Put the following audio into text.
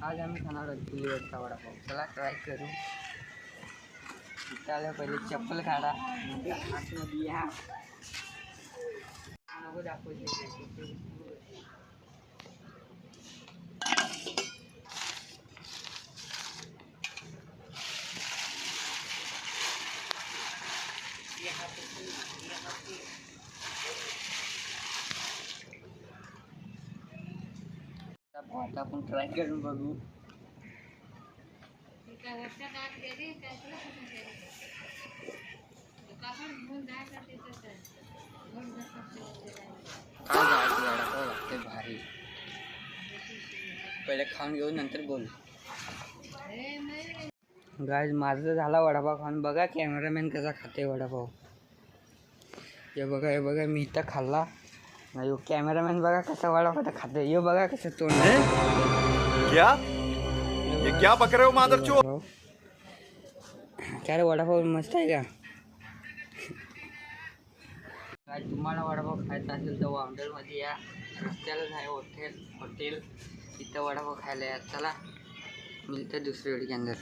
आज आम्ही खाणार आहोत चुलीवरचा वडापाव. चला ट्राय करू. त्याला पहिले चप्पल काढा, आतमध्ये या. नको दाखवते. आता आपण ट्राय करून बघू. भारी. पहिले खाऊन घेऊ नंतर बोल. गाइस माझं झाला वडापाव खाऊन. बघा कॅमेरामॅन कसा खाते वडापाव. हे बघा मी इथं खाल्ला. नाही कॅमेरामॅन बघा कसा वडापाव खाते. हे बघा कसं तोंड. क्या बक रहे हो मादरचोद. काय रे वडापाव मस्त आहे का? काय तुम्हाला वडापाव खायचा असेल तर वांडलमध्ये या. रस्त्यालाच आहे हॉटेल. तिथं वडापाव खायला या. चला मिळतं दुसरी वेळी के अंदर.